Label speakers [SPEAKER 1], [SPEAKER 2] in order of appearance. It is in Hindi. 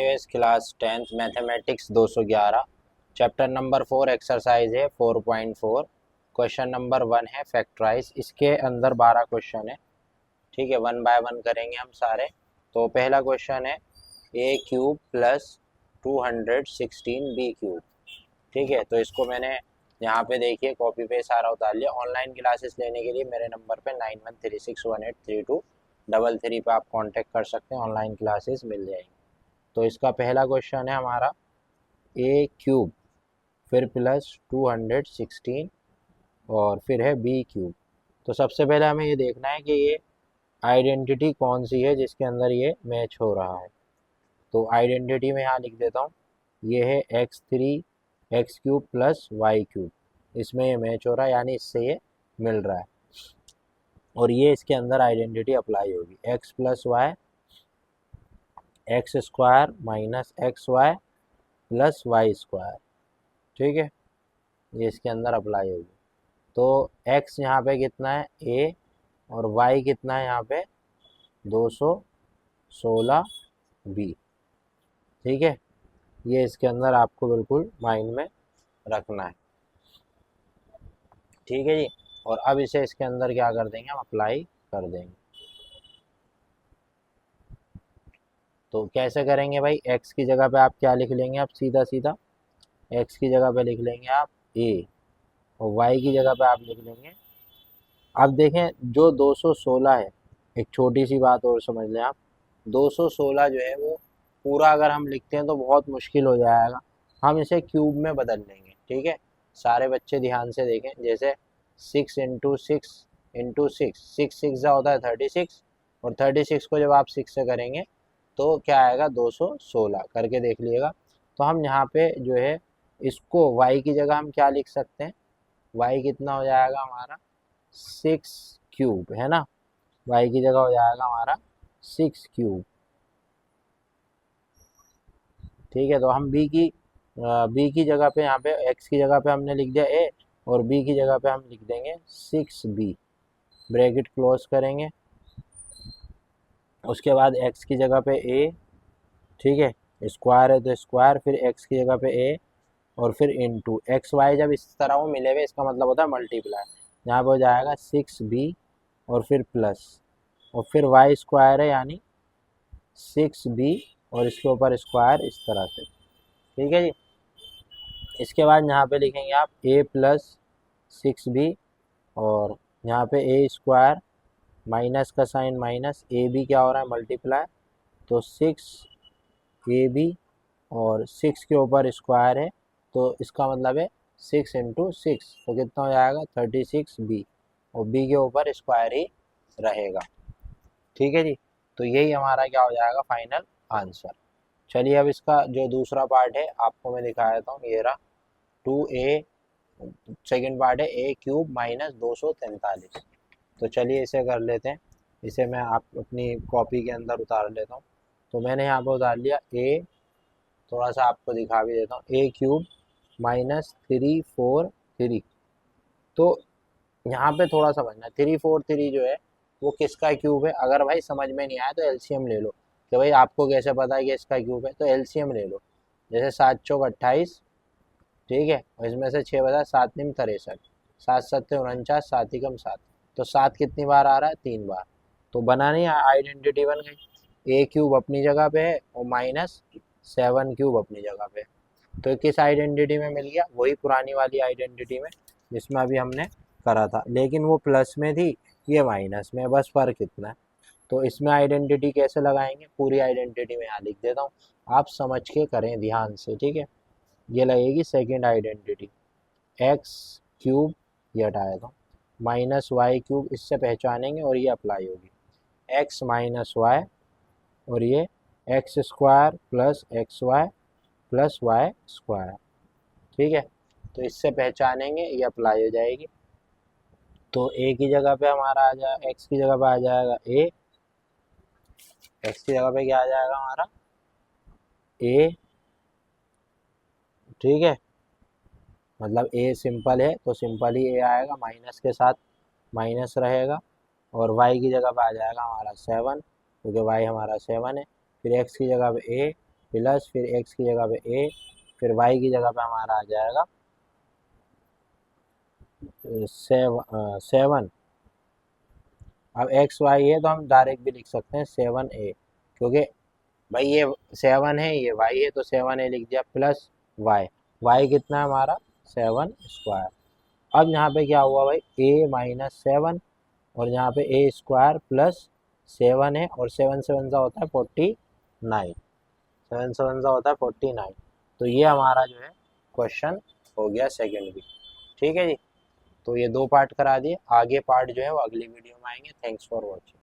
[SPEAKER 1] S class 10th mathematics 211 chapter number 4 exercise है 4.4। क्वेश्चन नंबर 1 है फैक्टराइज। इसके अंदर 12 क्वेश्चन है। ठीक है, वन बाय वन करेंगे हम सारे। तो पहला क्वेश्चन है ए क्यूब प्लस 216 बी क्यूब। ठीक है, तो इसको मैंने यहाँ पे देखिए कॉपी पे सारा उतार लिया। ऑनलाइन क्लासेस लेने के लिए मेरे नंबर पे 9136183233 पे आप कांटेक्ट कर सकते हैं, ऑनलाइन क्लासेस मिल जाएंगी। तो इसका पहला क्वेश्चन है हमारा ए क्यूब फिर प्लस 216 और फिर है बी क्यूब। तो सबसे पहले हमें ये देखना है कि ये आइडेंटिटी कौन सी है जिसके अंदर ये मैच हो रहा है। तो आइडेंटिटी में यहाँ लिख देता हूँ, ये है x cube plus y cube. इसमें ये मैच हो रहा है, यानी इससे ये मिल रहा है। और ये इसके अंदर आइडेंटिटी अप्लाई होगी, x plus y x square minus x y plus y square. ठीक है, ये इसके अंदर अप्लाई होगी। तो x यहाँ पे कितना है a और y कितना है यहाँ पे 216 b। ठीक है, ये इसके अंदर आपको बिल्कुल माइंड में रखना है। ठीक है जी। और अब इसे इसके अंदर क्या कर देंगे, हम अप्लाई कर देंगे। तो कैसे करेंगे भाई, x की जगह पे आप क्या लिख लेंगे, आप सीधा सीधा x की जगह पे लिख लेंगे आप a और y की जगह पे आप लिख लेंगे। अब देखें जो 216 है, एक छोटी सी बात और समझ लें आप, 216 जो है वो पूरा अगर हम लिखते हैं तो बहुत मुश्किल हो जाएगा। हम इसे क्यूब में बदल लेंगे। ठीक है, सारे बच्चे ध्यान से देखें। जैसे 6 इंटू 6 सिक्स सिक्स होता है 36, और 36 को जब आप 6 से करेंगे तो क्या आएगा 216 करके देख लीजिएगा। तो हम यहाँ पे जो है इसको y की जगह हम क्या लिख सकते हैं, y कितना हो जाएगा हमारा 6 क्यूब, है ना। y की जगह हो जाएगा हमारा 6 क्यूब। ठीक है, तो हम b की जगह पे, यहाँ पे x की जगह पे हमने लिख दिया a और b की जगह पे हम लिख देंगे 6b। ब्रैकेट क्लोज करेंगे, उसके बाद x की जगह पे a। ठीक है, स्क्वायर है तो स्क्वायर, फिर x की जगह पे a और फिर इंटू एक्स वाई। जब इस तरह वो मिले हुए इसका मतलब होता है मल्टीप्लाई। यहाँ पे हो जाएगा 6b और फिर प्लस और फिर वाई स्क्वायर है यानी 6b और इसके ऊपर स्क्वायर इस तरह से। ठीक है जी। इसके बाद यहाँ पे लिखेंगे आप a प्लस 6b और यहाँ पे a स्क्वायर माइनस का साइन माइनस, ए बी क्या हो रहा है मल्टीप्लाई, तो 6ab और 6 के ऊपर स्क्वायर है तो इसका मतलब है 6 इंटू 6, तो कितना हो जाएगा 36b और b के ऊपर स्क्वायर ही रहेगा। ठीक है जी। तो यही हमारा क्या हो जाएगा फाइनल आंसर। चलिए अब इसका जो दूसरा पार्ट है आपको मैं दिखा देता हूँ। ये रहा 2a, सेकेंड पार्ट है a क्यूब माइनस 243। तो चलिए इसे कर लेते हैं। इसे मैं आप अपनी कॉपी के अंदर उतार लेता हूँ। तो मैंने यहाँ पर उतार लिया a, थोड़ा सा आपको दिखा भी देता हूँ, a क्यूब माइनस 343। तो यहाँ पे थोड़ा समझना, 343 जो है वो किसका क्यूब है। अगर भाई समझ में नहीं आया तो एलसीएम ले लो कि भाई आपको कैसे पता है कि इसका क्यूब है, तो एलसीएम ले लो। जैसे 7 चौक 28, ठीक है, और इसमें से 6 बजा 7 निम 63, 7 सत्ते 49, 7 एकम 7। तो 7 कितनी बार आ रहा है, 3 बार। तो बना नहीं, आइडेंटिटी बन गई। ए क्यूब अपनी जगह पे है और माइनस 7 क्यूब अपनी जगह पे है। तो किस आइडेंटिटी में मिल गया, वही पुरानी वाली आइडेंटिटी में जिसमें अभी हमने करा था, लेकिन वो प्लस में थी, ये माइनस में, बस फर्क इतना है। तो इसमें आइडेंटिटी कैसे लगाएंगे, पूरी आइडेंटिटी में यहाँ लिख देता हूँ, आप समझ के करें ध्यान से। ठीक है, ये लगेगी सेकेंड आइडेंटिटी, एक्स क्यूब, ये हटा देता हूँ, माइनस वाई क्यूब, इससे पहचानेंगे और ये अप्लाई होगी एक्स माइनस वाई और ये x square plus x y plus y square. ठीक है, तो इससे पहचानेंगे, ये अप्लाई हो जाएगी। तो ए की जगह पे हमारा आ जाएगा, एक्स की जगह पे आ जाएगा ए, एक्स की जगह पे क्या आ जाएगा हमारा ए। ठीक है, मतलब ए सिंपल है तो सिंपल ही ए आएगा, माइनस के साथ माइनस रहेगा। और वाई की जगह पे आ जाएगा हमारा 7, क्योंकि वाई हमारा 7 है। फिर एक्स की जगह पे ए प्लस फिर x की जगह पे a, फिर y की जगह पे हमारा आ जाएगा 7। अब एक्स वाई है तो हम डायरेक्ट भी लिख सकते हैं 7a, क्योंकि भाई ये 7 है ये y है तो 7a लिख दिया, प्लस y कितना है हमारा 7 स्क्वायर। अब यहाँ पे क्या हुआ भाई, a माइनस 7 और यहाँ पे a स्क्वायर प्लस 7 है, और 7 7 सा होता है 49, 7 7 सा होता है 49। तो ये हमारा जो है क्वेश्चन हो गया सेकेंड भी। ठीक है जी, तो ये 2 पार्ट करा दिए, आगे पार्ट जो है वो अगली वीडियो में आएंगे। Thanks for watching.